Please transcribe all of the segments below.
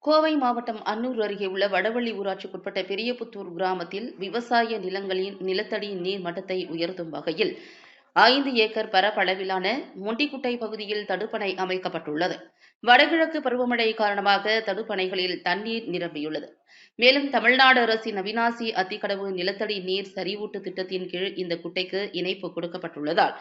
கோவை மாவட்டம் அன்னூர் அருகே உள்ள வடவள்ளி ஊராட்சிக்குட்பட்ட பெரியபுத்தூர் கிராமத்தில் விவசாய நிலங்களின் நிலத்தடி நீர் மட்டத்தை உயர்த்தும் வகையில் 5 ஏக்கர் பரப்பளவிலான மொண்டிக்குட்டை பகுதியில் தடுப்பணை அமைக்கப்பட்டுள்ளது. வடகிழக்கு பருவமழை காரணமாக தடுப்பணைகளில் தண்ணீர் நிரம்பியுள்ளது. மேலும் தமிழ்நாடு அரசின் அவிநாசி அத்திக்கடவு நிலத்தடி நீர் சரிவூட்டு திட்டத்தின் கீழ் இந்த குட்டைக்கு இணைப்பு கொடுக்கப்பட்டுள்ளதால்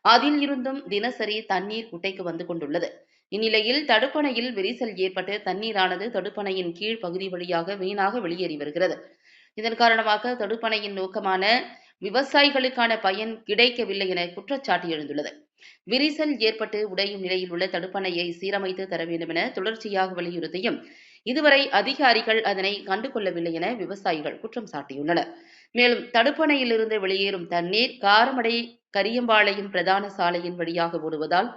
அதில் இருந்தும் தினசரி தண்ணீர் குட்டைக்கு வந்து கொண்டுள்ளது. இந்நிலையில் தடுப்பணையில் விரிசல் ஏற்பட்டு தண்ணீரானது தடுப்பணையின் கீழ் பகுதி வழியாக வீணாக வெளியேறி வருகிறது. இதன் காரணமாக தடுப்பணையின் நோக்கமான விவசாயிகளுக்கான பயன் கிடைக்கவில்லை என குற்றச்சாட்டு எழுந்துள்ளது. விரிசல் ஏற்பட்டு உடையும் நிலையில் உள்ள தடுப்பணையை சீரமைத்து தர வேண்டும் என தொடர்ச்சியாக வலியுறுத்தியும் இதுவரை அதிகாரிகள் அதனை கண்டுகொள்ளவில்லை என விவசாயிகள் குற்றம் சாட்டியுள்ளனர். மேலும் தடுப்பணையிலிருந்து வெளியேறும் தண்ணீர் காரமடை கரியம்பாளையம் பிரதான சாலையின் வழியாக ஓடுவதால்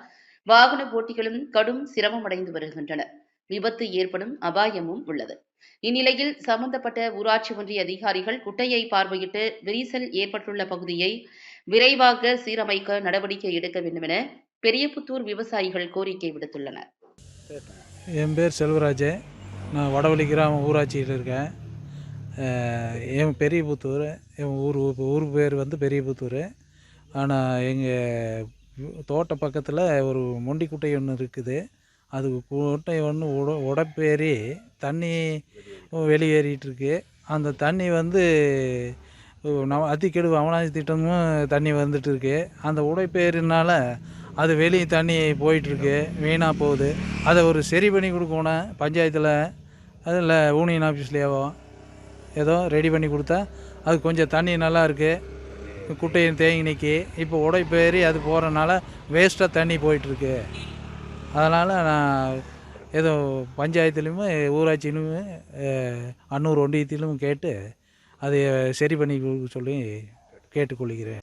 வாகன போட்டிகளும் கடும் சிரமமடைந்து வருகின்றன. விபத்து ஏற்படும் அபாயமும் உள்ளது. இந்நிலையில் சம்பந்தப்பட்ட ஊராட்சி ஒன்றிய அதிகாரிகள் குட்டையை பார்வையிட்டு விரிசல் ஏற்பட்டுள்ள பகுதியை விரைவாக சீரமைக்க நடவடிக்கை எடுக்க வேண்டும் என பெரியபுத்தூர் விவசாயிகள் கோரிக்கை விடுத்துள்ளனர். என் பேர் செல்வராஜ். நான் வடவள்ளி கிராம ஊராட்சியில் இருக்கேன். என் பெரியபுத்தூர், என் ஊர் பேர் வந்து பெரியபுத்தூர். ஆனால் எங்கள் தோட்ட பக்கத்தில் ஒரு மொண்டிக்குட்டை ஒன்று இருக்குது. அது குட்டை ஒன்று உடைப்பேறி தண்ணி வெளியேறிட்டுருக்கு. அந்த தண்ணி வந்து அத்திக்கடவு அவனாசி திட்டமும் தண்ணி வந்துட்டுருக்கு. அந்த உடைப்பேறினால அது வெளியே தண்ணி போயிட்டுருக்கு, வீணாக போகுது. அதை ஒரு சரி பண்ணி கொடுக்கணும் பஞ்சாயத்தில், அதில் யூனியன் ஆஃபீஸ்லேயோ ஏதோ ரெடி பண்ணி கொடுத்தா அது கொஞ்சம் தண்ணி நல்லா இருக்குது. குட்டையும் தேங்கி நிற்கி இப்போ உடைப்பேறி அது போகிறனால வேஸ்ட்டாக தண்ணி போயிட்டுருக்கு. அதனால் நான் ஏதோ பஞ்சாயத்துலேயும் ஊராட்சியிலும் அன்னூர் ஒன்றியத்திலும் கேட்டு அதை சரி பண்ணி சொல்லி கேட்டுக்கொள்கிறேன்.